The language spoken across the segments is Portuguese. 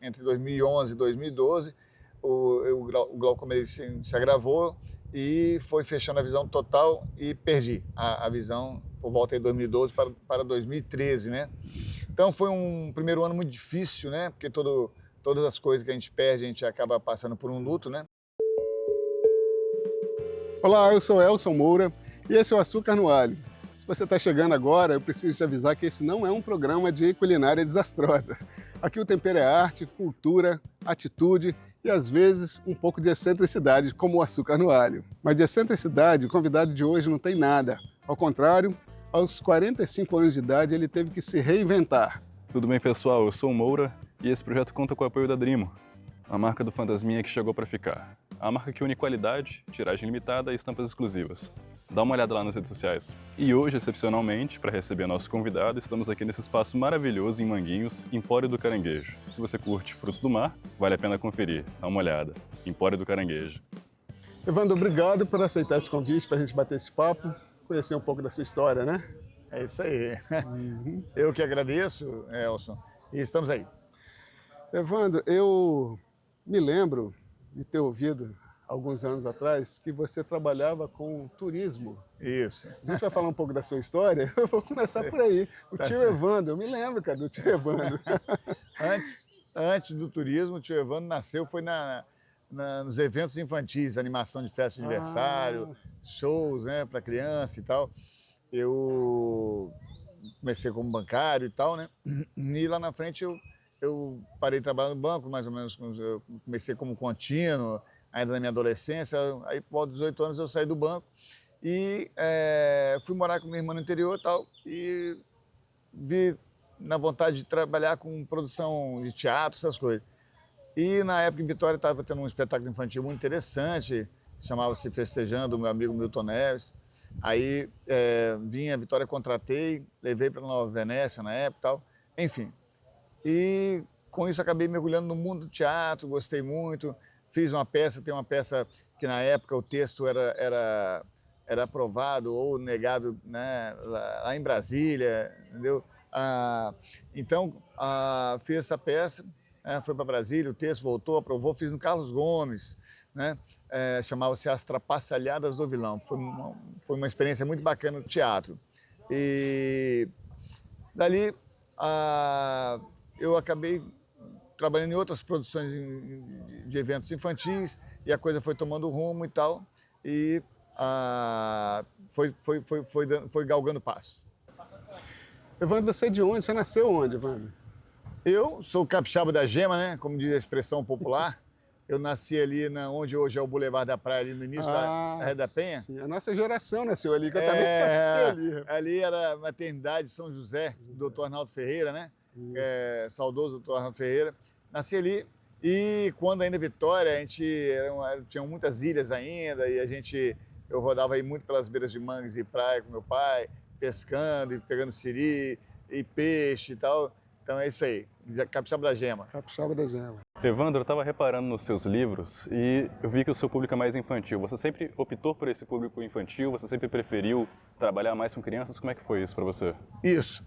Entre 2011 e 2012, o glaucoma se agravou e foi fechando a visão total e perdi a visão por volta de 2012 para 2013, né? Então foi um primeiro ano muito difícil, né? Porque todas as coisas que a gente perde, a gente acaba passando por um luto, né? Olá, eu sou Elson Moura e esse é o Açúcar no Alho. Se você está chegando agora, eu preciso te avisar que esse não é um programa de culinária desastrosa. Aqui o tempero é arte, cultura, atitude e às vezes um pouco de excentricidade, como o açúcar no alho. Mas de excentricidade, o convidado de hoje não tem nada. Ao contrário, aos 45 anos de idade ele teve que se reinventar. Tudo bem, pessoal? Eu sou o Moura e esse projeto conta com o apoio da Drimo, a marca do fantasminha que chegou para ficar. A marca que une qualidade, tiragem limitada e estampas exclusivas. Dá uma olhada lá nas redes sociais. E hoje, excepcionalmente, para receber nosso convidado, estamos aqui nesse espaço maravilhoso em Manguinhos, Empório do Caranguejo. Se você curte frutos do mar, vale a pena conferir. Dá uma olhada. Empório do Caranguejo. Evandro, obrigado por aceitar esse convite para a gente bater esse papo, conhecer um pouco da sua história, né? É isso aí. Eu que agradeço, Elson, e estamos aí. Evandro, eu me lembro de ter ouvido alguns anos atrás que você trabalhava com turismo. Isso. A gente vai falar um pouco da sua história. Eu vou começar por aí. O Tá tio certo. Evandro, eu me lembro, cara, do tio Evandro. Antes do turismo, o tio Evandro nasceu, foi nos eventos infantis, animação de festa de aniversário, shows, né, para criança e tal. Eu comecei como bancário e tal, né? E lá na frente eu parei de trabalhar no banco, mais ou menos, eu comecei como contínuo, ainda na minha adolescência. Aí, por 18 anos, eu saí do banco e fui morar com minha irmã no interior e tal, e vi na vontade de trabalhar com produção de teatro, essas coisas. E na época em Vitória estava tendo um espetáculo infantil muito interessante, chamava-se Festejando, o meu amigo Milton Neves. Aí vim a Vitória, contratei, levei para Nova Venécia na época e tal, enfim. E com isso acabei mergulhando no mundo do teatro, gostei muito, fiz uma peça, tem uma peça que na época o texto era aprovado ou negado, né, lá em Brasília, entendeu? Então, fiz essa peça, foi para Brasília, o texto voltou, aprovou, fiz no Carlos Gomes, né? Chamava-se As Trapacalhadas do Vilão. Foi uma experiência muito bacana no teatro. E dali eu acabei trabalhando em outras produções de eventos infantis e a coisa foi tomando rumo e tal, e foi galgando passos. Evandro, você é de onde? Você nasceu onde, Evandro? Eu sou capixaba da gema, né? Como diz a expressão popular. Eu nasci ali onde hoje é o Boulevard da Praia, ali no início da Ré da Penha. Sim, a nossa geração nasceu ali, que eu também nasci ali. Ali era a maternidade São José, do Dr. Arnaldo Ferreira, né? Saudoso Dr. Arnaldo Ferreira. Nasci ali e quando ainda Vitória, a gente tinha muitas ilhas ainda e eu rodava aí muito pelas beiras de mangues e praia com meu pai, pescando e pegando siri e peixe e tal. Então é isso aí, capixaba da gema. Capixaba da gema. Evandro, eu estava reparando nos seus livros e eu vi que o seu público é mais infantil. Você sempre optou por esse público infantil? Você sempre preferiu trabalhar mais com crianças? Como é que foi isso para você? Isso.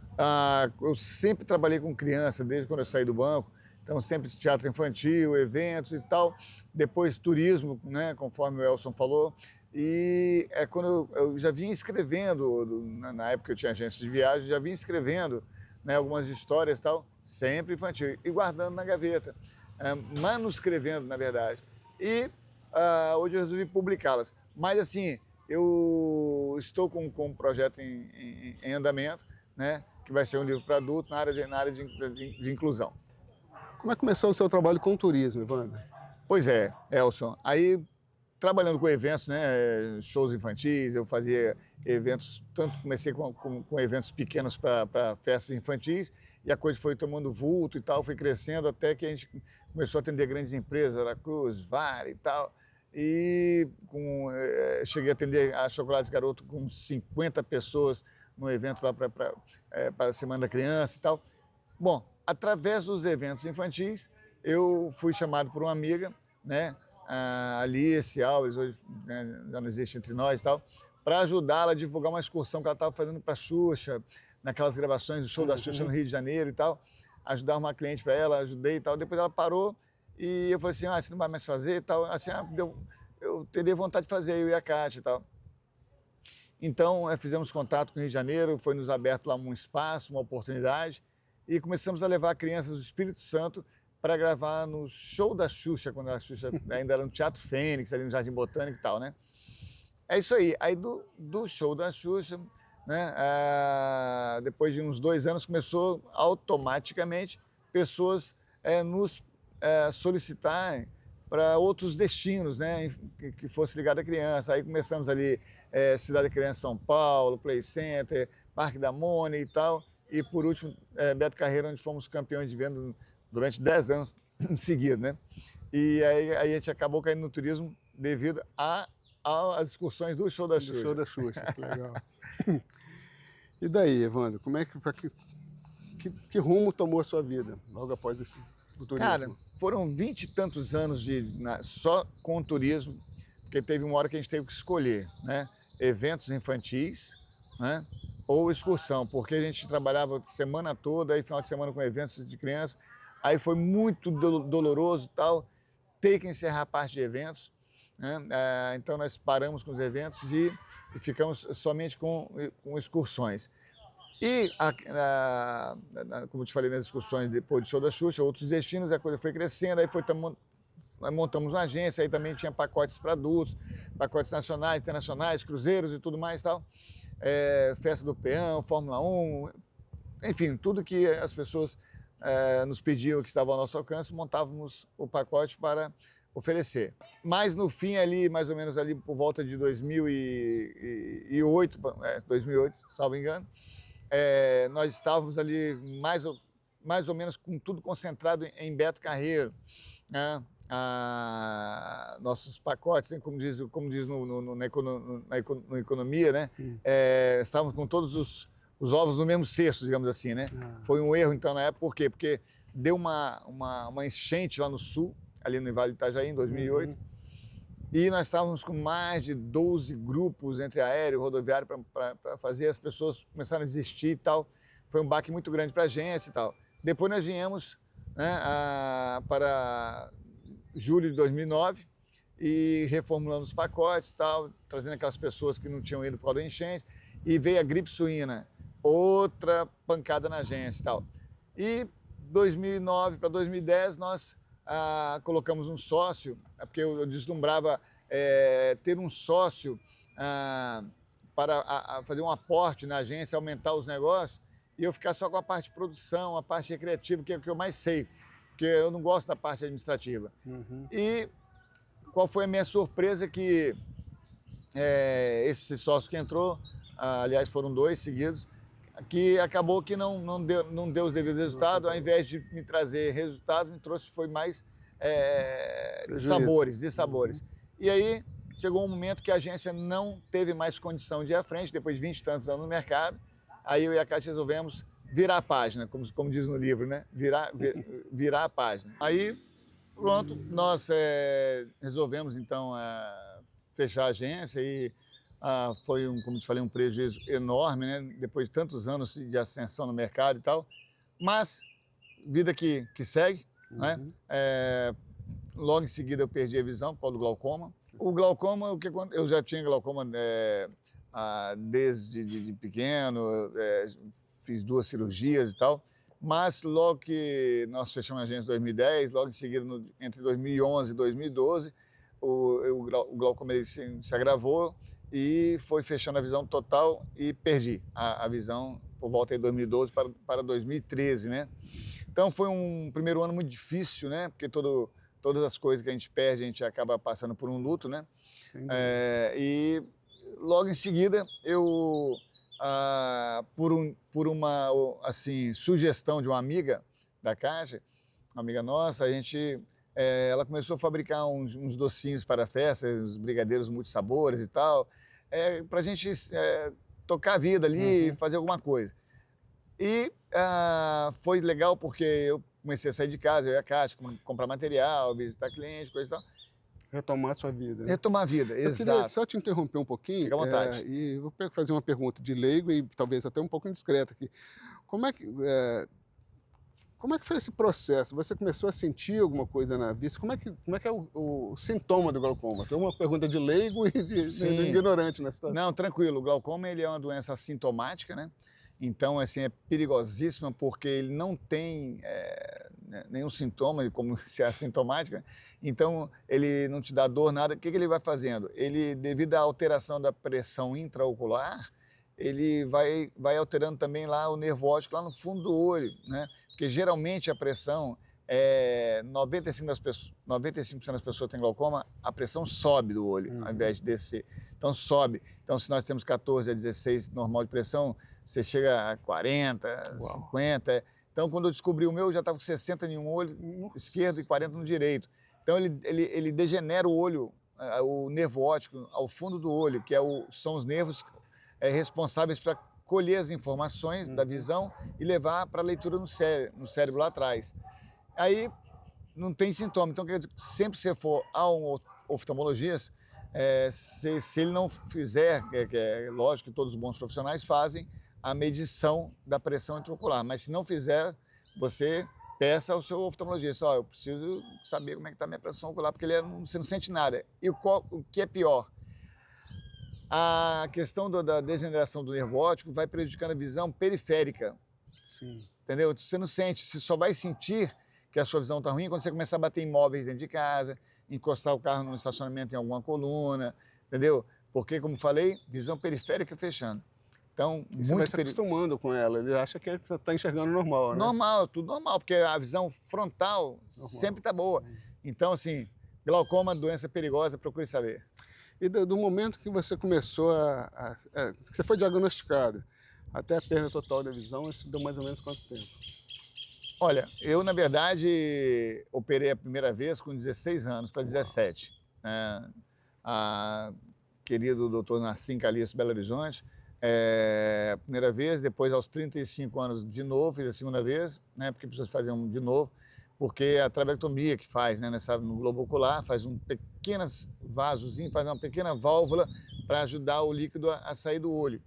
Eu sempre trabalhei com criança, desde quando eu saí do banco. Então, sempre teatro infantil, eventos e tal. Depois, turismo, né, conforme o Elson falou. E quando eu já vinha escrevendo, na época eu tinha agência de viagem, já vinha escrevendo, né, algumas histórias e tal, sempre infantil, e guardando na gaveta, manuscrevendo, na verdade. E hoje eu resolvi publicá-las. Mas, assim, eu estou com um projeto em andamento, né, que vai ser um livro para adulto na área de inclusão. Como é que começou o seu trabalho com turismo, Evandro? Pois é, Elson. Aí, trabalhando com eventos, né, shows infantis, eu fazia eventos, tanto comecei com eventos pequenos para festas infantis, e a coisa foi tomando vulto e tal, foi crescendo até que a gente começou a atender grandes empresas, Aracruz, Vale e tal, e cheguei a atender a Chocolates Garoto com 50 pessoas no evento lá para a Semana da Criança e tal. Bom, através dos eventos infantis, eu fui chamado por uma amiga, né, a Alice Alves, hoje, né, já não existe entre nós e tal, para ajudá-la a divulgar uma excursão que ela estava fazendo para a Xuxa, naquelas gravações do show da Xuxa no Rio de Janeiro e tal. ajudar uma cliente para ela, ajudei e tal. Depois ela parou e eu falei assim, você não vai mais fazer e tal. Assim, eu teria vontade de fazer, eu e a Kátia e tal. Então, fizemos contato com o Rio de Janeiro, foi nos aberto lá um espaço, uma oportunidade, e começamos a levar crianças do Espírito Santo para gravar no show da Xuxa, quando a Xuxa ainda era no Teatro Fênix, ali no Jardim Botânico e tal, né? É isso aí. Aí do show da Xuxa, né, depois de uns 2 anos, começou automaticamente pessoas nos solicitarem para outros destinos, né, que fosse ligado à criança. Aí começamos ali Cidade da Criança São Paulo, Play Center, Parque da Mônica e tal. E por último, Beto Carreiro, onde fomos campeões de venda durante 10 anos seguidos, né? E aí a gente acabou caindo no turismo devido às excursões do show da Xuxa. Do show da Xuxa, que legal. E daí, Evandro, como é que rumo tomou a sua vida logo após esse turismo? Cara, foram 20 e tantos anos só com o turismo, porque teve uma hora que a gente teve que escolher, né? Eventos infantis, né? Ou excursão, porque a gente trabalhava semana toda, aí final de semana com eventos de criança, aí foi muito doloroso e tal, ter que encerrar a parte de eventos, né? Então nós paramos com os eventos e ficamos somente com excursões. E, como eu te falei nas excursões depois do show da Xuxa, outros destinos, a coisa foi crescendo, aí nós montamos uma agência, aí também tinha pacotes para adultos, pacotes nacionais, internacionais, cruzeiros e tudo mais e tal. Festa do Peão, Fórmula 1, enfim, tudo que as pessoas nos pediam que estava ao nosso alcance, montávamos o pacote para oferecer. Mas no fim ali, mais ou menos ali por volta de 2008, salvo engano, nós estávamos ali mais ou menos com tudo concentrado em Beto Carreiro, né? Nossos pacotes, como diz na economia, né? Estávamos com todos os ovos no mesmo cesto, digamos assim, né? Foi um erro, então, na época, por quê? Porque deu uma enchente lá no sul, ali no Vale do Itajaí, em 2008, e nós estávamos com mais de 12 grupos entre aéreo e rodoviário para fazer, as pessoas começaram a desistir e tal. Foi um baque muito grande para a agência e tal. Depois nós viemos, né, para julho de 2009 e reformulando os pacotes e tal, trazendo aquelas pessoas que não tinham ido por causa da enchente, e veio a gripe suína, outra pancada na agência e tal. E 2009 para 2010 nós colocamos um sócio, porque eu deslumbrava ter um sócio para fazer um aporte na agência, aumentar os negócios, e eu ficar só com a parte de produção, a parte recreativa, que é o que eu mais sei, porque eu não gosto da parte administrativa. E qual foi a minha surpresa que esse sócio que entrou, aliás foram 2 seguidos, que acabou que não deu os devidos resultados, ao invés de me trazer resultados, me trouxe foi mais sabores. E aí chegou um momento que a agência não teve mais condição de ir à frente, depois de 20 e tantos anos no mercado, aí eu e a Kátia resolvemos virar a página, como diz no livro, né? Virar a página. Aí, pronto, nós resolvemos então fechar a agência e foi, como te falei, um prejuízo enorme, né? Depois de tantos anos de ascensão no mercado e tal. Mas, vida que segue, né? Logo em seguida eu perdi a visão por causa do glaucoma. O glaucoma, eu já tinha glaucoma desde pequeno, fiz 2 cirurgias e tal. Mas logo que nós fechamos a agência em 2010, logo em seguida, entre 2011 e 2012, o glaucoma se agravou e foi fechando a visão total e perdi a visão por volta de 2012 para 2013, né? Então foi um primeiro ano muito difícil, né? Porque todas as coisas que a gente perde, a gente acaba passando por um luto, né? E logo em seguida, eu, por uma assim, sugestão de uma amiga da Caixa, uma amiga nossa, ela começou a fabricar uns docinhos para festas, uns brigadeiros multissabores e tal, para a gente tocar a vida ali, fazer alguma coisa. E foi legal porque eu comecei a sair de casa, eu e a Kátia, comprar material, visitar cliente, coisa e tal. Retomar a sua vida. Né? Retomar a vida, eu exato. Queria só te interromper um pouquinho. Fica à vontade. E vou fazer uma pergunta de leigo e talvez até um pouco indiscreta aqui. Como é que... Como é que foi esse processo? Você começou a sentir alguma coisa na vista? Como é que é o sintoma do glaucoma? Tem uma pergunta de leigo e de ignorante na situação. Não, tranquilo. O glaucoma ele é uma doença assintomática, né? Então, assim, é perigosíssima porque ele não tem nenhum sintoma, como se é assintomática. Então, ele não te dá dor, nada. O que ele vai fazendo? Ele, devido à alteração da pressão intraocular, ele vai alterando também lá o nervo óptico lá no fundo do olho, né? Porque geralmente a pressão, 95% das pessoas que têm glaucoma, a pressão sobe do olho, ao invés de descer. Então sobe. Então se nós temos 14 a 16 normal de pressão, você chega a 40, 50. Então quando eu descobri o meu, eu já estava com 60 em um olho esquerdo e 40 no direito. Então ele degenera o olho, o nervo óptico ao fundo do olho, que são os nervos responsáveis para colher as informações da visão e levar para a leitura no cérebro lá atrás. Aí não tem sintoma. Então, sempre que você for a um oftalmologista, se ele não fizer, que é lógico que todos os bons profissionais fazem, a medição da pressão intraocular. Mas se não fizer, você peça ao seu oftalmologista, eu preciso saber como é que está a minha pressão ocular, porque você não sente nada. E o que é pior? A questão da degeneração do nervo óptico vai prejudicando a visão periférica. Sim. Entendeu? Você não sente, você só vai sentir que a sua visão está ruim quando você começar a bater em móveis dentro de casa, encostar o carro no estacionamento em alguma coluna, entendeu? Porque, como falei, visão periférica fechando. Então, você vai se acostumando com ela, ele acha que ele está enxergando normal, né? Normal, tudo normal, porque a visão frontal sempre está boa. Então, assim, glaucoma, doença perigosa, procure saber. E do momento que você começou que você foi diagnosticado, até a perda total da visão, isso deu mais ou menos quanto tempo? Olha, eu, na verdade, operei a primeira vez com 16 anos para 17. Querido doutor Nassim Calixto, Belo Horizonte, a primeira vez, depois aos 35 anos de novo, fiz a segunda vez, né, porque precisou fazer de novo, porque a trabeectomia que faz, né, no globo ocular, faz pequenos vasozinhos, faz uma pequena válvula para ajudar o líquido a sair do olho.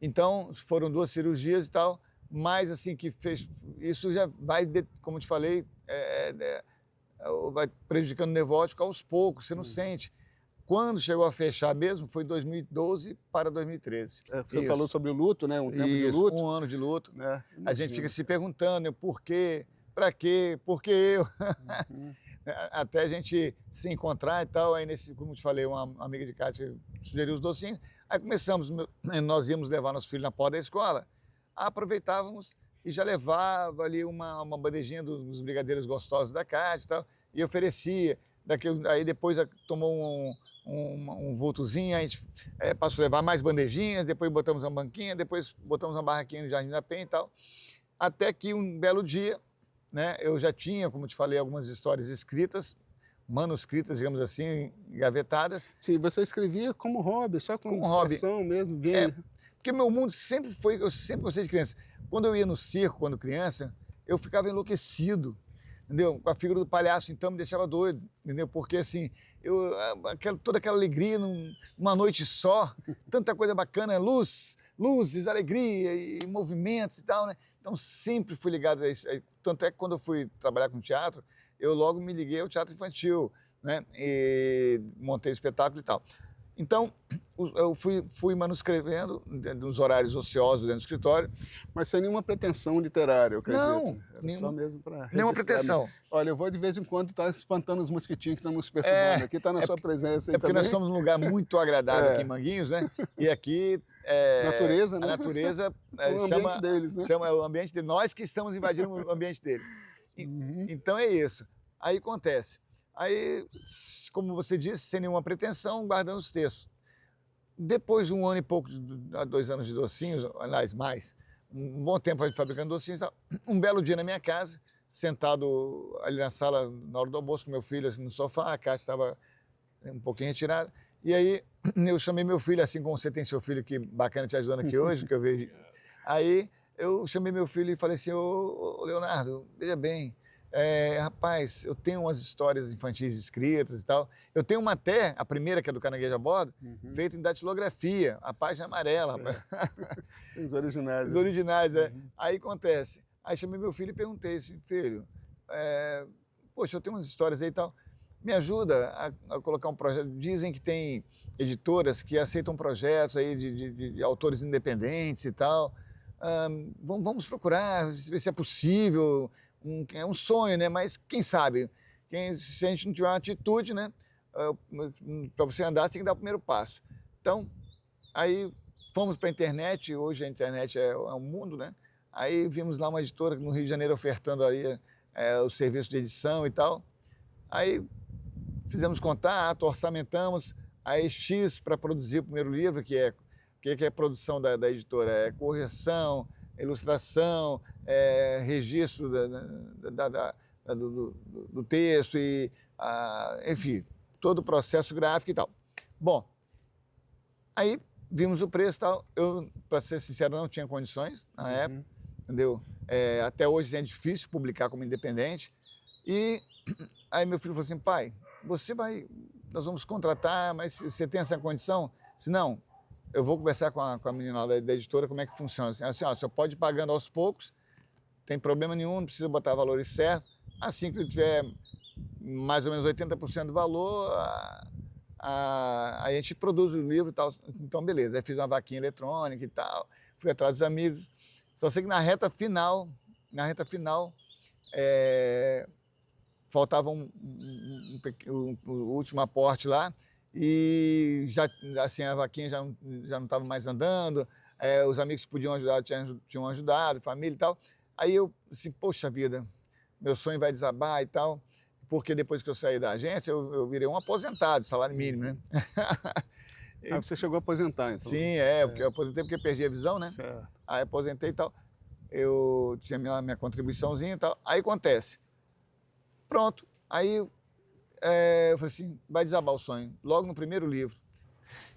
Então, foram 2 cirurgias e tal, mas assim, isso já vai, como eu te falei, vai prejudicando o nervo óptico aos poucos, você não sente. Quando chegou a fechar mesmo, foi 2012 para 2013. Você falou sobre o luto, né? Um tempo de luto. 1 ano de luto. A gente fica se perguntando por quê, para quê, por que eu? Até a gente se encontrar e tal, aí como eu te falei, uma amiga de Cátia sugeriu os docinhos, aí nós íamos levar nossos filhos na porta da escola, aproveitávamos e já levava ali uma bandejinha dos brigadeiros gostosos da Cátia e tal, e oferecia. Aí depois tomou um vultozinho, a gente passou a levar mais bandejinhas, depois botamos uma banquinha, depois botamos uma barraquinha no Jardim da Penha e tal, até que um belo dia, né, eu já tinha, como te falei, algumas histórias escritas, manuscritas, digamos assim, engavetadas. Sim, você escrevia como hobby, só como hobby mesmo? Porque meu mundo eu sempre gostei de criança. Quando eu ia no circo, quando criança, eu ficava enlouquecido, entendeu? Com a figura do palhaço, então me deixava doido, entendeu? Porque assim, toda aquela alegria numa noite só, tanta coisa bacana, luzes, alegria e movimentos e tal, né? Então sempre fui ligado a isso. Tanto é que quando eu fui trabalhar com teatro, eu logo me liguei ao teatro infantil, né? E montei espetáculo e tal. Então, eu fui manuscrevendo nos horários ociosos dentro do escritório. Mas sem nenhuma pretensão literária, eu acredito. Não, só mesmo para nenhuma pretensão. Olha, eu vou de vez em quando estar espantando os mosquitinhos que estão nos perturbando. Aqui está na sua presença aí porque também. Nós estamos num lugar muito agradável aqui em Manguinhos, né? E aqui natureza, né? A natureza o ambiente deles, né? Chama o ambiente deles. Nós que estamos invadindo o ambiente deles. Então é isso. Aí acontece. Aí, como você disse, sem nenhuma pretensão, guardando os textos. Depois de 1 ano e pouco, 2 anos de docinhos, aliás, mais, um bom tempo fabricando docinhos, um belo dia na minha casa, sentado ali na sala, na hora do almoço, com meu filho assim, no sofá, a Cátia estava um pouquinho retirada, e aí eu chamei meu filho, assim como você tem seu filho aqui, bacana te ajudando aqui hoje, que eu vejo. Aí eu chamei meu filho e falei assim, ô Leonardo, veja bem, rapaz, eu tenho umas histórias infantis escritas e tal. Eu tenho uma até, a primeira, que é do Caranguejo a Bordo, feita em datilografia, a página amarela. Os originais. Os originais, Aí acontece. Aí chamei meu filho e perguntei assim, filho, poxa, eu tenho umas histórias aí e tal, me ajuda a colocar um projeto. Dizem que tem editoras que aceitam projetos aí de autores independentes e tal. Vamos procurar, ver se é possível. É um sonho, né? Mas quem sabe? Se a gente não tiver uma atitude, né? Para você andar, você tem que dar o primeiro passo. Então, aí fomos para a internet. Hoje a internet é um mundo, né? Aí vimos lá uma editora no Rio de Janeiro ofertando aí o serviço de edição e tal. Aí fizemos contato, orçamentamos, aí X para produzir o primeiro livro, que é a produção da editora, é correção, ilustração, registro do texto, e, enfim, todo o processo gráfico e tal. Bom, aí vimos o preço e tal, eu, para ser sincero, não tinha condições na época, entendeu? Até hoje é difícil publicar como independente, e aí meu filho falou assim, pai, nós vamos contratar, mas você tem essa condição? Se não, eu vou conversar com a menina lá da editora, como é que funciona. Assim, ó, você pode ir pagando aos poucos, tem problema nenhum, não precisa botar valores certos. Assim que eu tiver mais ou menos 80% do valor, a gente produz o livro e tal. Então, beleza. Aí fiz uma vaquinha eletrônica e tal, fui atrás dos amigos. Só sei que na reta final, faltava o último aporte lá, e já assim a vaquinha já não estava mais andando, os amigos que podiam ajudar tinham ajudado, família e tal. Aí eu assim, poxa vida, meu sonho vai desabar e tal, porque depois que eu saí da agência eu virei um aposentado, salário mínimo, né? Aí você chegou a aposentar, então? Sim, porque eu aposentei porque perdi a visão, né? Certo. Aí aposentei e tal, eu tinha minha contribuiçãozinha e tal. Aí acontece, pronto, aí eu falei assim, vai desabar o sonho, logo no primeiro livro.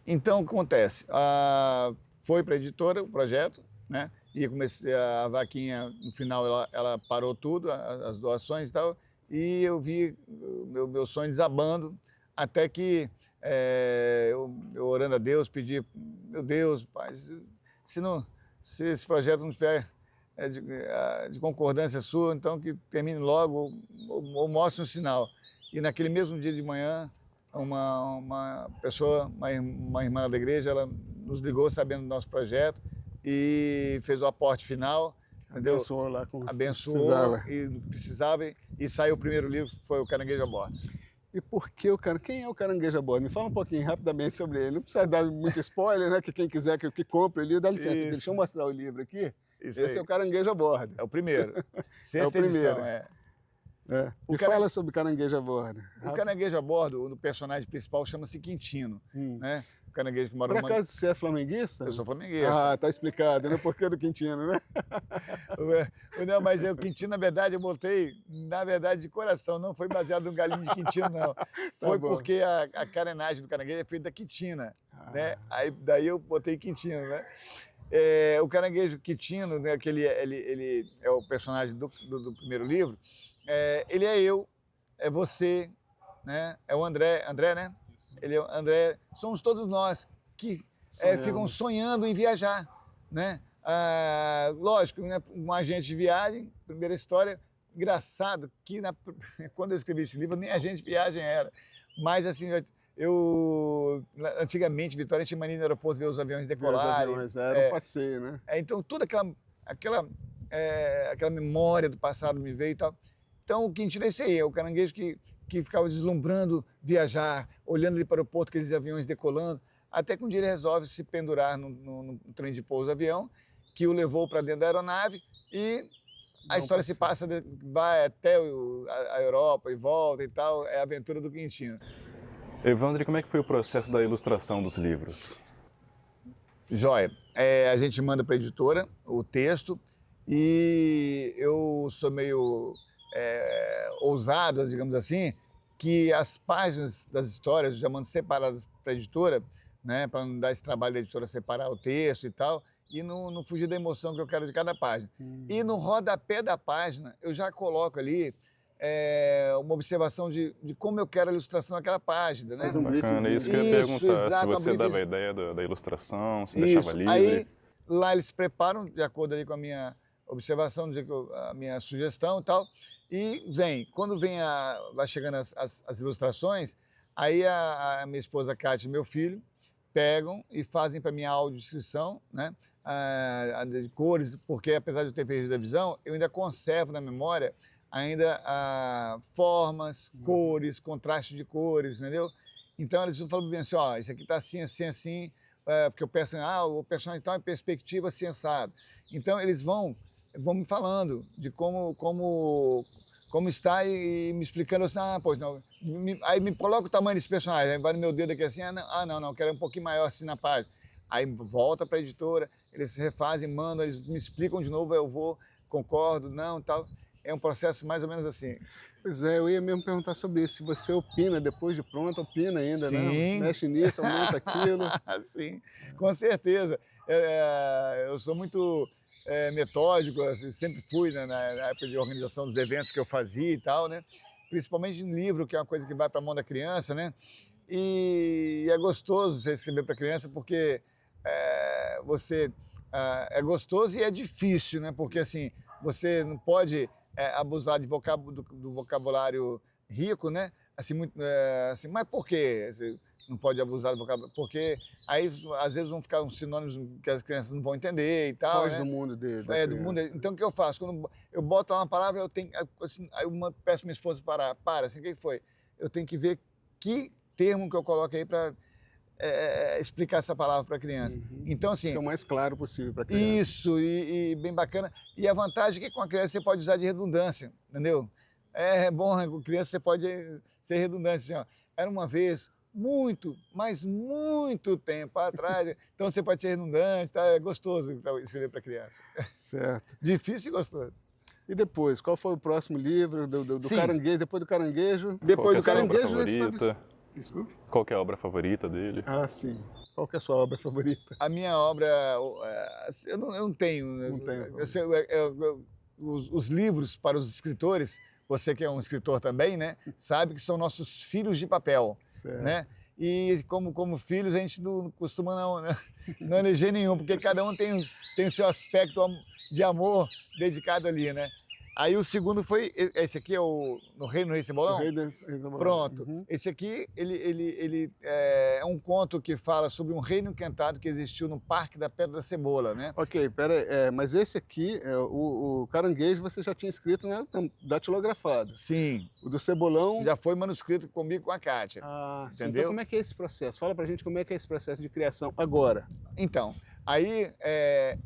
Então, o que acontece? Foi para a editora o projeto, né? E comecei a vaquinha, no final ela parou tudo, as doações e tal, e eu vi o meu sonho desabando, até que eu orando a Deus, pedi, meu Deus, pai, se esse projeto não tiver de concordância sua, então que termine logo ou mostre um sinal. E naquele mesmo dia de manhã, uma pessoa, uma irmã da igreja, ela nos ligou sabendo do nosso projeto e fez o aporte final, entendeu? Abençoou lá com Abençoou e precisava, e saiu o primeiro livro, foi o Caranguejo a Bordo. E por que quem é o Caranguejo a Bordo? Me fala um pouquinho rapidamente sobre ele. Não precisa dar muito spoiler, né? Que quem quiser que compre o livro, dá licença. Isso. Deixa eu mostrar o livro aqui. Isso Esse aí. É o Caranguejo a Bordo. É o primeiro. Sexta o primeiro. edição, Me fala sobre Caranguejo a Bordo. O Caranguejo a Bordo, o personagem principal chama-se Quintino, né? O caranguejo que mora Por acaso você é flamenguista? Eu sou flamenguista. Ah, tá explicado, né? Porquê do Quintino, né? Não, mas o Quintino, na verdade, eu botei, de coração, não foi baseado no galinho de Quintino, não. Foi porque a carenagem do caranguejo é feita da quitina, né? Aí, daí eu botei Quintino, né? O caranguejo Quintino, né, que ele é o personagem do primeiro livro, ele é eu, é você, né? É o André, né? Ele é o André, somos todos nós que ficam sonhando em viajar, né? Lógico, né, um agente de viagem, primeira história, engraçado que quando eu escrevi esse livro nem agente de viagem era, mas assim, antigamente, Vitória, tinha mania no aeroporto ver os aviões decolarem. Era um passeio, né? Então toda aquela memória do passado me veio e tal. Então o Quintino é esse aí, é o caranguejo que ficava deslumbrando viajar, olhando ali para o aeroporto, aqueles aviões decolando, até que um dia ele resolve se pendurar no trem de pouso avião, que o levou para dentro da aeronave, e a história se passa, vai até a Europa e volta e tal, é a aventura do Quintino. Evandro, como é que foi o processo da ilustração dos livros? Joia, a gente manda para a editora o texto, e eu sou meio ousado, digamos assim, que as páginas das histórias eu já mando separadas para a editora, né, para não dar esse trabalho da editora separar o texto e tal, e não fugir da emoção que eu quero de cada página. E no rodapé da página eu já coloco ali uma observação de como eu quero a ilustração naquela página, né? Bacana, isso que eu ia perguntar, se você dava a ideia da ilustração, se deixava livre. Aí lá eles preparam, de acordo ali com a minha observação, dizer que a minha sugestão e tal, e quando vai chegando as ilustrações, aí a minha esposa Kátia e meu filho pegam e fazem para mim a audiodescrição, né, de cores, porque apesar de eu ter perdido a visão, eu ainda conservo na memória ainda formas, cores, contraste de cores, entendeu? Então eles falam para mim assim, ó, isso aqui está assim, assim, assim, porque eu penso, o personagem está em perspectiva assim, assado. Então eles vão me falando de como está e me explicando assim, pois não, aí me coloca o tamanho desse personagem, aí vai no meu dedo aqui assim, não, quero um pouquinho maior assim na página. Aí volta para a editora, eles refazem, mandam, eles me explicam de novo, eu vou, concordo, não, tal. É um processo mais ou menos assim. Pois é, eu ia mesmo perguntar sobre isso. Se você opina depois de pronto, opina ainda, né? Sim. Mexe nisso, aumenta aquilo. Sim, com certeza. Eu sou muito metódico, assim, sempre fui, né, na época de organização dos eventos que eu fazia e tal, né? Principalmente em livro, que é uma coisa que vai para a mão da criança, né? E é gostoso você escrever para criança porque é gostoso e é difícil, né? Porque assim, você não pode abusar do vocabulário rico, né? Assim, assim, mas por quê? Você não pode abusar do vocabulário? Porque aí, às vezes, vão ficar uns sinônimos que as crianças não vão entender e tal, Foge né? do mundo dele. Do mundo. Então, o que eu faço? Quando eu boto uma palavra, eu tenho... Assim, aí eu peço minha esposa parar. Assim, o que foi? Eu tenho que ver que termo que eu coloco aí para explicar essa palavra para a criança. Então, assim... Ser o mais claro possível para a criança. Isso, e bem bacana. E a vantagem é que com a criança você pode usar de redundância, entendeu? É bom, com criança você pode ser redundante. Assim, ó. Era uma vez, mas muito tempo atrás. Então você pode ser redundante, tá? É gostoso escrever para criança. Certo. Difícil e gostoso. E depois, qual foi o próximo livro do Caranguejo? Depois do Caranguejo? Depois do Caranguejo, Desculpe? Qual que é a obra favorita dele? Ah, sim. Qual que é a sua obra favorita? A minha obra, eu não tenho. Não tenho. Os livros para os escritores, você que é um escritor também, né, sabe que são nossos filhos de papel, certo. Né? E como filhos a gente não costuma não eleger nenhum, porque cada um tem o seu aspecto de amor dedicado ali, né? Aí o segundo foi, esse aqui é No Reino do Rei Cebolão? O Rei do Cebolão. Pronto. Esse aqui, ele é um conto que fala sobre um reino encantado que existiu no Parque da Pedra da Cebola, né? Ok, mas esse aqui, o Caranguejo, você já tinha escrito, né, datilografado. Sim. O do Cebolão... Já foi manuscrito comigo com a Kátia. Ah, sim. Entendeu? Então como é que é esse processo? Fala pra gente como é que é esse processo de criação agora. Então, aí é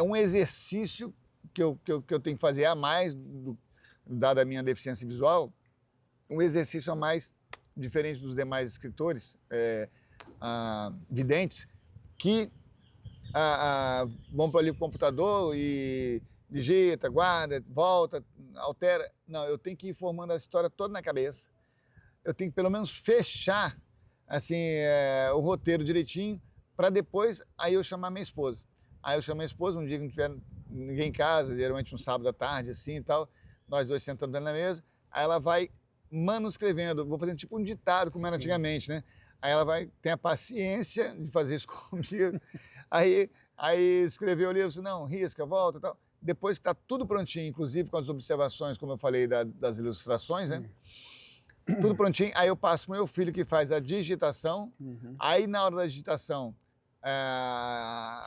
um exercício que eu tenho que fazer a mais, dada a minha deficiência visual, um exercício a mais diferente dos demais escritores videntes, que vão para ali o computador e digita, guarda, volta, altera. Não, eu tenho que ir formando a história toda na cabeça. Eu tenho que pelo menos fechar assim, o roteiro direitinho, para depois aí eu chamar minha esposa. Aí eu chamo minha esposa, um dia que não tiver ninguém em casa, geralmente um sábado à tarde, assim e tal, nós dois sentamos dentro da mesa, aí ela vai manuscrevendo, vou fazendo tipo um ditado, como era antigamente, né? Aí ela tem a paciência de fazer isso comigo, aí escreveu o livro, assim, não, risca, volta e tal. Depois que está tudo prontinho, inclusive com as observações, como eu falei, das ilustrações, né? Tudo prontinho, aí eu passo para o meu filho que faz a digitação, aí na hora da digitação,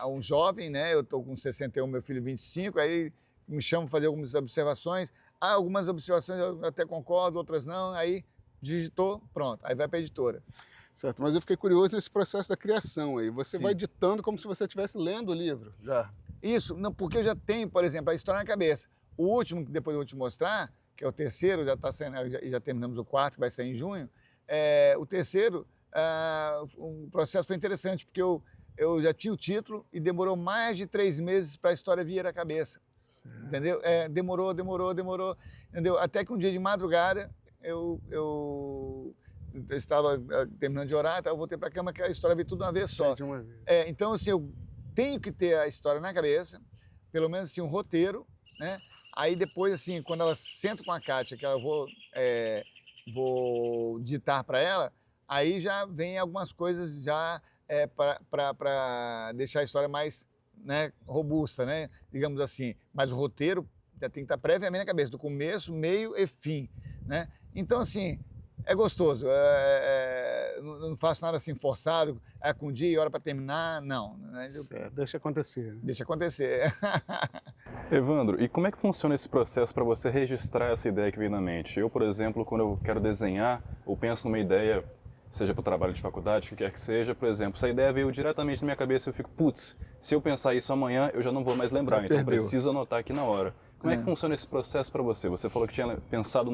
um jovem, né? Eu estou com 61, meu filho 25, aí me chama para fazer algumas observações. Algumas observações eu até concordo, outras não, aí digitou, pronto, aí vai para a editora. Certo, mas eu fiquei curioso nesse processo da criação aí. Você vai ditando como se você estivesse lendo o livro, já. Isso, não, porque eu já tenho, por exemplo, a história na cabeça. O último, que depois eu vou te mostrar, que é o terceiro, já está saindo, já terminamos o quarto, que vai sair em junho. O terceiro, o processo foi interessante, porque eu já tinha o título e demorou mais de 3 meses para a história vir à cabeça. Certo. Entendeu? Demorou, entendeu? Até que um dia de madrugada eu estava terminando de orar, eu voltei para a cama que a história veio tudo de uma vez só. De uma vez. Então, assim, eu tenho que ter a história na cabeça, pelo menos assim, um roteiro, né? Aí depois, assim, quando ela senta com a Kátia, que eu vou digitar para ela, aí já vem algumas coisas já para deixar a história mais né, robusta, né, digamos assim. Mas o roteiro já tem que estar previamente na cabeça, do começo, meio e fim, né? Então, assim, é gostoso. Não faço nada assim forçado, com dia e hora para terminar, não. Né? Certo, deixa acontecer. Deixa acontecer. Evandro, e como é que funciona esse processo para você registrar essa ideia que vem na mente? Eu, por exemplo, quando eu quero desenhar ou penso numa ideia, seja para o trabalho de faculdade, o que quer que seja, por exemplo, se a ideia veio diretamente na minha cabeça, eu fico, putz, se eu pensar isso amanhã, eu já não vou mais lembrar, então perdeu. preciso anotar aqui na hora. Como é que funciona esse processo para você? Você falou que tinha pensado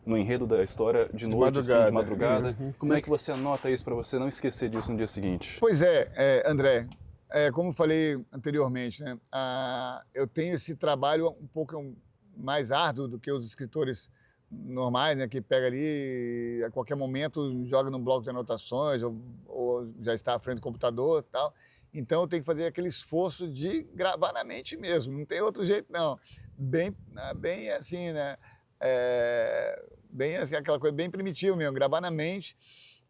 no enredo da história de noite, madrugada. assim, de madrugada. Como é que você anota isso para você não esquecer disso no dia seguinte? Pois André, como eu falei anteriormente, né, eu tenho esse trabalho um pouco mais árduo do que os escritores normais, né, que pega ali a qualquer momento joga num bloco de anotações ou já está à frente do computador e tal. Então eu tenho que fazer aquele esforço de gravar na mente mesmo, não tem outro jeito não. Bem assim, né? Bem assim, aquela coisa bem primitiva mesmo, gravar na mente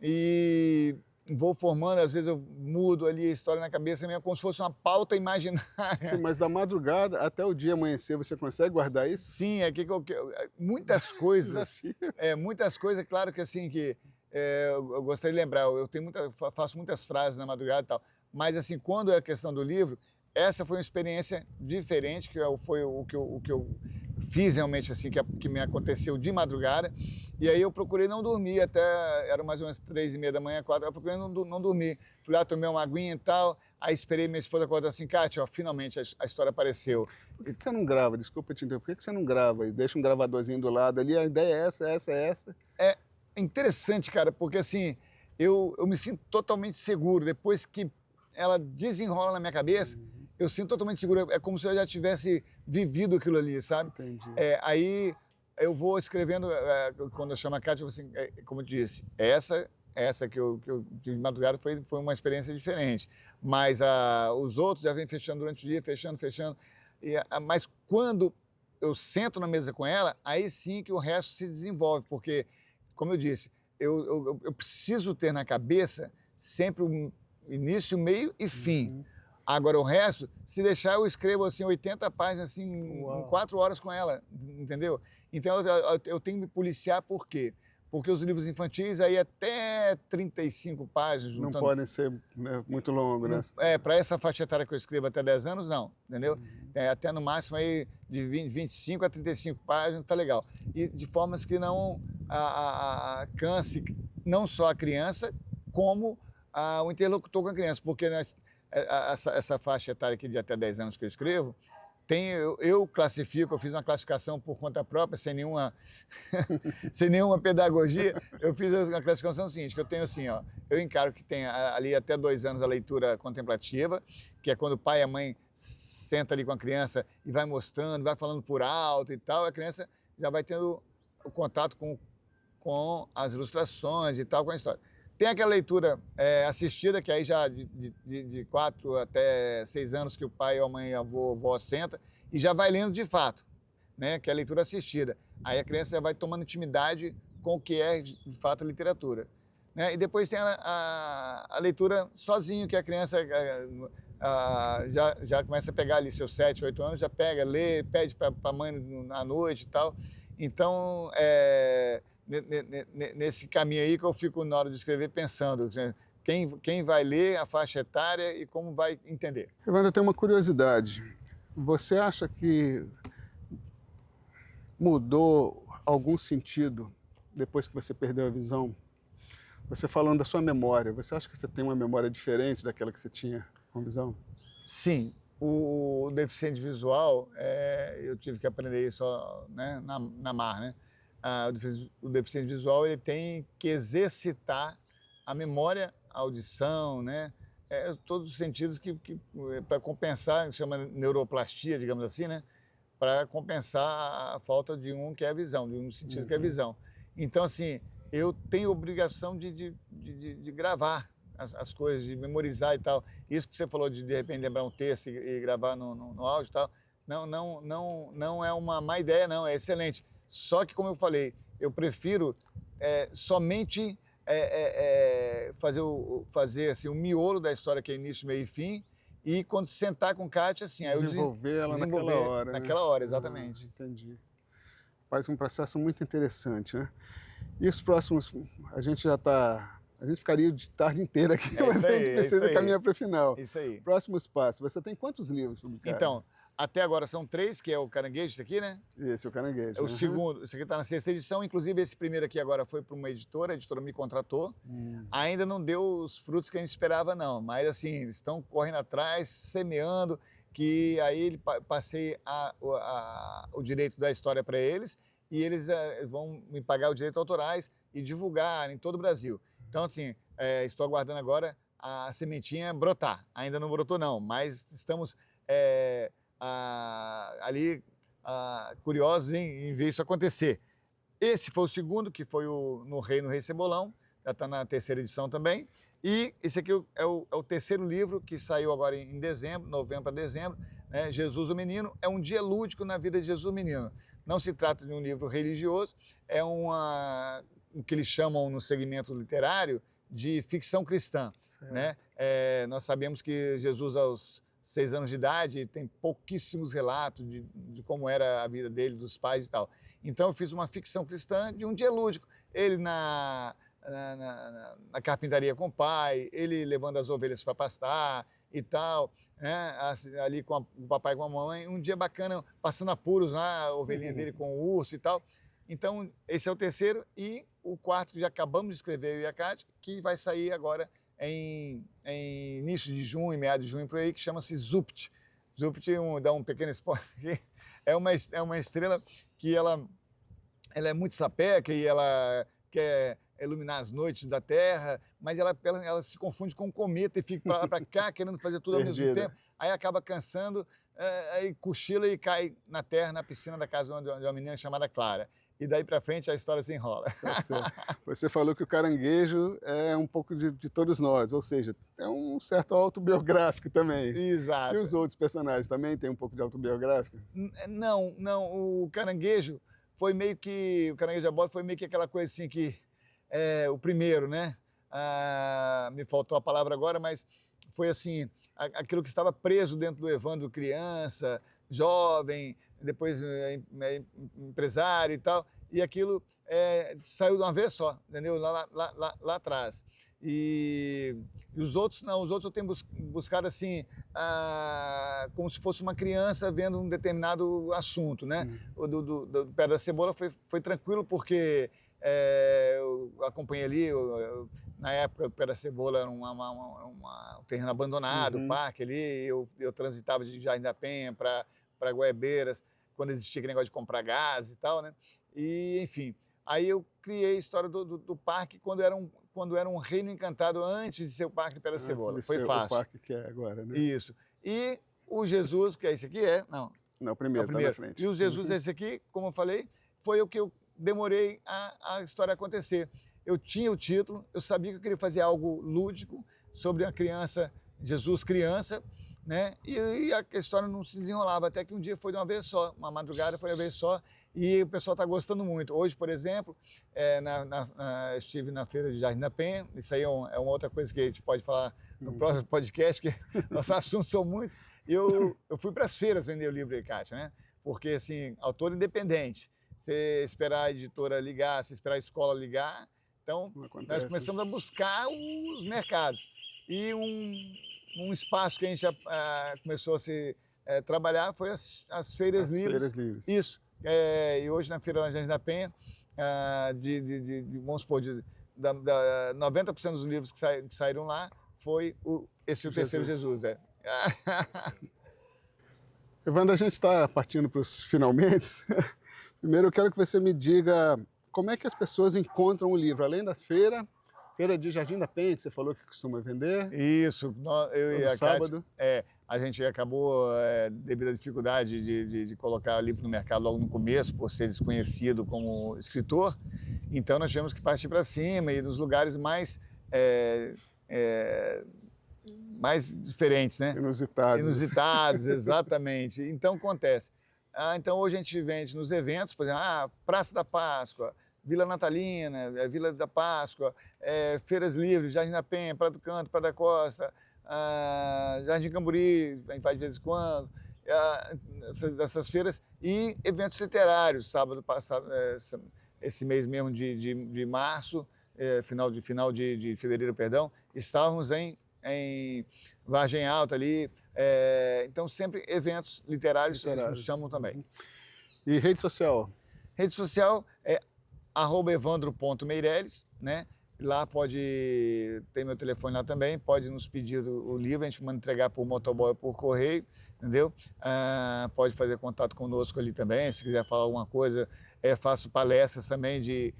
e vou formando, às vezes eu mudo ali a história na cabeça mesmo, como se fosse uma pauta imaginária. Sim, mas da madrugada até o dia amanhecer, você consegue guardar isso? Sim, muitas coisas, claro que assim, eu gostaria de lembrar, faço muitas frases na madrugada e tal, mas assim, quando é a questão do livro, essa foi uma experiência diferente, foi o que eu fiz realmente, assim, que me aconteceu de madrugada, e aí eu procurei não dormir até, era mais ou menos 3h30 da manhã, 4, eu procurei não dormir. Fui lá, tomei uma aguinha e tal, aí esperei minha esposa acordar assim, Kátia, ó, finalmente a história apareceu. Por que você não grava? Desculpa te interromper. Por que você não grava e deixa um gravadorzinho do lado ali? A ideia é essa. É interessante, cara, porque assim, eu me sinto totalmente seguro. Depois que ela desenrola na minha cabeça, eu sinto totalmente seguro. É como se eu já tivesse vivido aquilo ali, sabe? Entendi. Aí eu vou escrevendo, quando eu chamo a Kátia, assim, como eu disse, essa que eu tive de madrugada foi uma experiência diferente. Mas os outros já vêm fechando durante o dia, fechando. Mas quando eu sento na mesa com ela, aí sim que o resto se desenvolve, porque, como eu disse, eu preciso ter na cabeça sempre o início, meio e fim. Agora, o resto, se deixar, eu escrevo assim 80 páginas assim, em 4 horas com ela, entendeu? Então, eu tenho que me policiar, por quê? Porque os livros infantis, aí até 35 páginas... Não podem ser, né, muito longos, né? Para essa faixa etária que eu escrevo até 10 anos, não, entendeu? Até no máximo aí de 25 a 35 páginas, tá legal. E de formas que não canse não só a criança, como o interlocutor com a criança, porque essa faixa etária aqui de até 10 anos que eu escrevo, eu classifico, eu fiz uma classificação por conta própria, sem nenhuma pedagogia. Eu fiz a classificação seguinte, que eu tenho assim, ó, eu encaro que tem ali até 2 anos a leitura contemplativa, que é quando o pai e a mãe senta ali com a criança e vai mostrando, vai falando por alto e tal, a criança já vai tendo o contato com as ilustrações e tal, com a história. Tem aquela leitura assistida, que aí já de 4 até 6 anos que o pai, a mãe, a avó senta e já vai lendo de fato, né? Que é a leitura assistida. Aí a criança já vai tomando intimidade com o que é de fato a literatura. Né? E depois tem a leitura sozinho, que a criança já começa a pegar ali seus 7, 8 anos, já pega, lê, pede para a mãe à noite e tal. Então, nesse caminho aí que eu fico na hora de escrever pensando quem vai ler a faixa etária e como vai entender. Evandro, eu tenho uma curiosidade. Você acha que mudou algum sentido depois que você perdeu a visão? Você falando da sua memória, você acha que você tem uma memória diferente daquela que você tinha com visão? Sim. O deficiente visual, eu tive que aprender isso, né, na marra, né? O deficiente visual, ele tem que exercitar a memória, a audição, né? Todos os sentidos para compensar, que chama neuroplastia, digamos assim, né? Para compensar a falta de um que é a visão, de um sentido que é a visão. Então, assim, eu tenho obrigação de gravar as coisas, de memorizar e tal. Isso que você falou de repente lembrar um texto e gravar no áudio e tal, não é uma má ideia, não, é excelente. Só que, como eu falei, eu prefiro somente fazer assim, o miolo da história, que é início, meio e fim, e quando sentar com Kátia, assim, aí eu desenvolver ela desenvolver naquela hora, né? naquela hora, exatamente. Entendi. Faz um processo muito interessante, né? E os próximos, a gente ficaria de tarde inteira aqui, mas a gente precisa caminhar para o final. Isso aí. Próximos passos, você tem quantos livros publicados? Então, até agora são 3, que é o Caranguejo, esse aqui, né? Esse é o Caranguejo. É o segundo, esse aqui está na 6ª edição, inclusive esse primeiro aqui agora foi para uma editora, a editora me contratou. Ainda não deu os frutos que a gente esperava não, mas assim, eles estão correndo atrás, semeando, que aí passei o direito da história para eles e eles vão me pagar os direitos autorais e divulgar em todo o Brasil. Então assim, estou aguardando agora a sementinha brotar. Ainda não brotou não, mas estamos ali curiosos em ver isso acontecer. Esse foi o segundo, que foi no Rei Cebolão, já está na 3ª edição também. E esse aqui é o 3º livro, que saiu agora em dezembro, novembro para dezembro, né? Jesus o Menino. É um dia lúdico na vida de Jesus o Menino. Não se trata de um livro religioso, é o que eles chamam no segmento literário de ficção cristã. Né? Nós sabemos que Jesus, aos 6 anos de idade, tem pouquíssimos relatos de como era a vida dele, dos pais e tal. Então eu fiz uma ficção cristã de um dia lúdico. Ele na carpintaria com o pai, ele levando as ovelhas para pastar e tal, né? Ali com o papai e com a mamãe, um dia bacana, passando apuros lá, a ovelhinha dele com o urso e tal. Então esse é o 3º e o 4º que já acabamos de escrever, eu e a Kátia, que vai sair agora em início de junho, meados de junho, por aí, que chama-se Zupt. Zupt, dá um pequeno spoiler aqui, é uma estrela que ela é muito sapeca e ela quer iluminar as noites da Terra, mas ela se confunde com um cometa e fica para lá para cá, querendo fazer tudo ao mesmo tempo. Aí acaba cansando, aí cochila e cai na Terra, na piscina da casa de uma menina chamada Clara. E daí para frente a história se enrola. Você falou que o Caranguejo é um pouco de todos nós, ou seja, é um certo autobiográfico também. Exato. E os outros personagens também têm um pouco de autobiográfico? Não. O Caranguejo foi meio que... O Caranguejo a bordo foi meio que aquela coisa assim que... o primeiro, né? Me faltou a palavra agora, mas foi assim, aquilo que estava preso dentro do Evandro criança, jovem, depois empresário e tal, e aquilo saiu de uma vez só, entendeu? Lá atrás. E os outros não, os outros eu tenho buscado assim, como se fosse uma criança vendo um determinado assunto, né? O do Pé da Cebola foi tranquilo porque eu acompanhei ali, na época o Pé da Cebola era um terreno abandonado, o parque ali, eu transitava de Jardim da Penha para Goiabeiras, quando existia aquele negócio de comprar gás e tal, né? E, enfim, aí eu criei a história do parque quando era um reino encantado, antes de ser o Parque do Pé da Cebola. Foi fácil. O parque que é agora, né? Isso. E o Jesus, que é esse aqui, Não, o primeiro, tá na frente. E o Jesus, esse aqui, como eu falei, foi o que eu demorei a história acontecer. Eu tinha o título, eu sabia que eu queria fazer algo lúdico sobre a criança, Jesus criança, né? E a história não se desenrolava, até que um dia foi de uma vez só, uma madrugada foi de uma vez só, e o pessoal está gostando muito. Hoje, por exemplo, estive na feira de Jardim da Penha, isso aí é uma outra coisa que a gente pode falar no próximo podcast, que nossos assuntos são muitos. Eu fui para as feiras vender o livro aí, Kátia, né? Porque, assim, autor independente, você esperar a editora ligar, você esperar a escola ligar, então nós começamos a buscar os mercados. E um espaço que a gente já começou a se trabalhar foi as feiras livres. Feiras livres. Isso. E hoje na Feira Jardim da Penha, vamos supor, 90% dos livros que saíram lá foi o terceiro Jesus. Evandro, a gente está partindo para os finalmente. Primeiro eu quero que você me diga como é que as pessoas encontram o livro, além da feira de Jardim da Penha, que você falou que costuma vender. Isso, eu e a sábado. Kátia, a gente acabou, devido à dificuldade de colocar o livro no mercado logo no começo, por ser desconhecido como escritor, então nós tivemos que partir para cima e nos lugares mais diferentes, né? Inusitados, exatamente. Então acontece. Então hoje a gente vende nos eventos, por exemplo, Praça da Páscoa, Vila Natalina, Vila da Páscoa, Feiras Livres, Jardim da Penha, Praia do Canto, Praia da Costa, Jardim Camburi, a gente vai de vez em quando, essas feiras, e eventos literários. Sábado passado, esse mês mesmo de março, final de fevereiro, perdão, estávamos em Vargem Alta ali, então sempre eventos literários nos chamam também. E rede social? Rede social é @evandro.meireles, né? Lá tem meu telefone lá também, pode nos pedir o livro, a gente manda entregar por motoboy ou por correio, entendeu? Pode fazer contato conosco ali também, se quiser falar alguma coisa. Faço palestras também de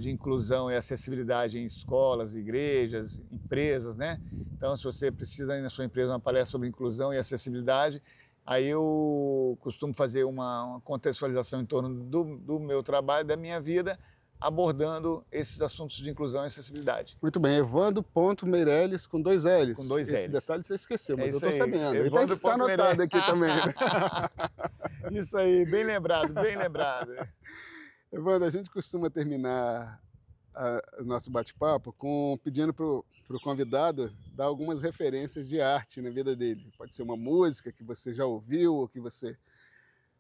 inclusão e acessibilidade em escolas, igrejas, empresas, né? Então, se você precisa ir na sua empresa uma palestra sobre inclusão e acessibilidade, aí eu costumo fazer uma contextualização em torno do meu trabalho, da minha vida, abordando esses assuntos de inclusão e acessibilidade. Muito bem, Evandro.meireles com 2 L's. Com 2 L's. Esse detalhe você esqueceu, mas eu estou aí. sabendo. Ele está anotado aqui também. Isso aí, bem lembrado, bem lembrado. Evandro, a gente costuma terminar o nosso bate-papo pedindo para o convidado dar algumas referências de arte na vida dele. Pode ser uma música que você já ouviu, ou que você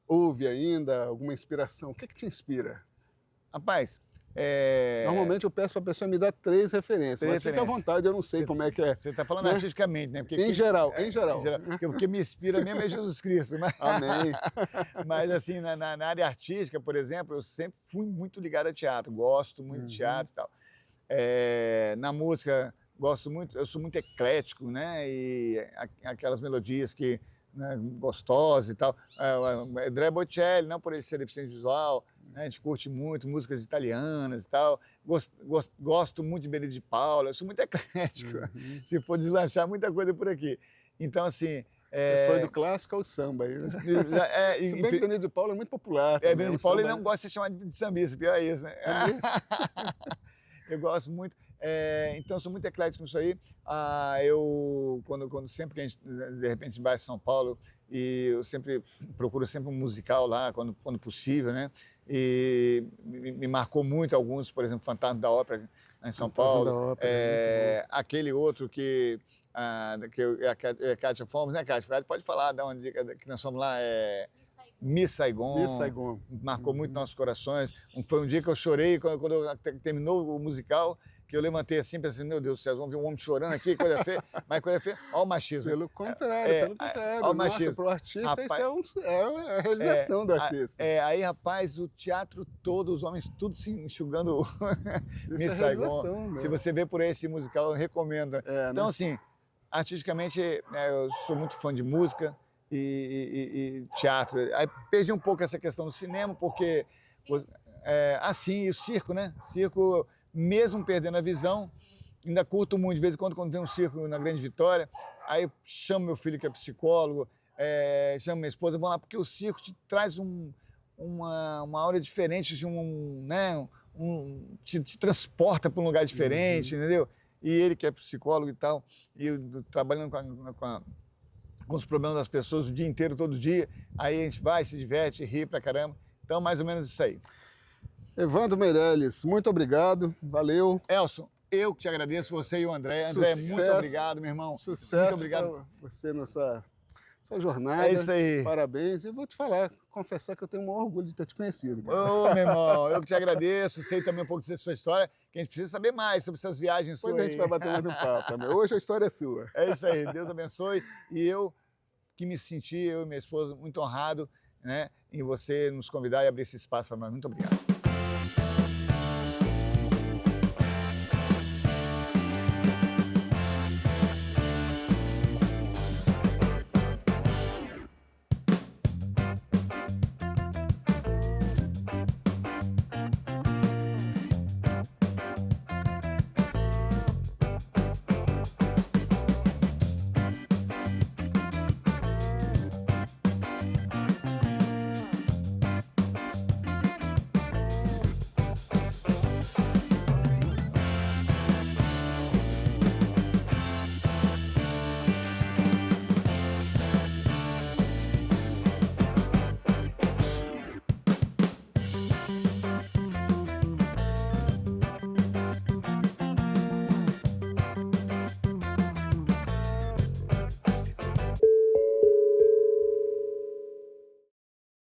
ouve ainda, alguma inspiração. O que te inspira? Rapaz, normalmente eu peço para a pessoa me dar 3 referências, mas fica à vontade, eu não sei como é que é. Você está falando artisticamente, né? Porque em geral. O que me inspira mesmo é Jesus Cristo. Mas, amém. Mas assim, na área artística, por exemplo, eu sempre fui muito ligado a teatro, gosto muito de teatro e tal. Na música, gosto muito, eu sou muito eclético, né? E aquelas melodias que, né, gostosas e tal. Andrea Bocelli, não por ele ser deficiente visual, né, a gente curte muito músicas italianas e tal. Gosto muito de Benedito de Paula, eu sou muito eclético. Se for deslanchar, muita coisa por aqui. Então, assim... Você foi do clássico ao samba aí, né? Se bem que Benedito de Paula é muito popular. Benedito de Paula ele não gosta de ser chamado de sambista, pior é isso, né? Eu gosto muito, então sou muito eclético nisso aí. Sempre que a gente, de repente, vai a São Paulo, e eu sempre procuro sempre um musical lá, quando possível, né? E me marcou muito alguns, por exemplo, Fantasma da Ópera em São Paulo. Aquele outro que eu e a Kátia fomos, né, Kátia? A Kátia pode falar de onde que nós fomos lá, Miss Saigon. Marcou muito nossos corações. Foi um dia que eu chorei quando terminou o musical, que eu levantei assim, pensei, meu Deus do céu, vamos ver um homem chorando aqui, coisa feia. Mas coisa feia, olha o machismo. Pelo contrário. Olha o machismo. Para o artista, rapaz, isso é a realização do artista. Aí, rapaz, o teatro todo, os homens tudo se enxugando Miss Saigon. Se você vê por aí esse musical, eu recomendo. Então, assim, artisticamente, eu sou muito fã de música e teatro. Aí perdi um pouco essa questão do cinema, porque e o circo, né? Circo, mesmo perdendo a visão, ainda curto muito, de vez em quando vem um circo na Grande Vitória, aí eu chamo meu filho que é psicólogo, chamo minha esposa, vamos lá, porque o circo te traz uma aura diferente, te transporta para um lugar diferente, entendeu? E ele que é psicólogo e tal, e eu, trabalhando com os problemas das pessoas o dia inteiro, todo dia, aí a gente vai, se diverte, ri pra caramba. Então, mais ou menos isso aí. Evandro Meireles, muito obrigado, valeu. Elson, eu que te agradeço, você e o André. André, muito obrigado, meu irmão. Sucesso. Muito obrigado para você na sua jornada. É isso aí. Parabéns. E vou te confessar que eu tenho um orgulho de ter te conhecido. Ô, meu irmão, eu que te agradeço. Sei também um pouco da sua história, que a gente precisa saber mais sobre essas viagens suas. Depois a gente vai bater mais um papo também. Hoje a história é sua. É isso aí. Deus abençoe. E eu que me senti, eu e minha esposa, muito honrado, né, em você nos convidar e abrir esse espaço para nós. Muito obrigado.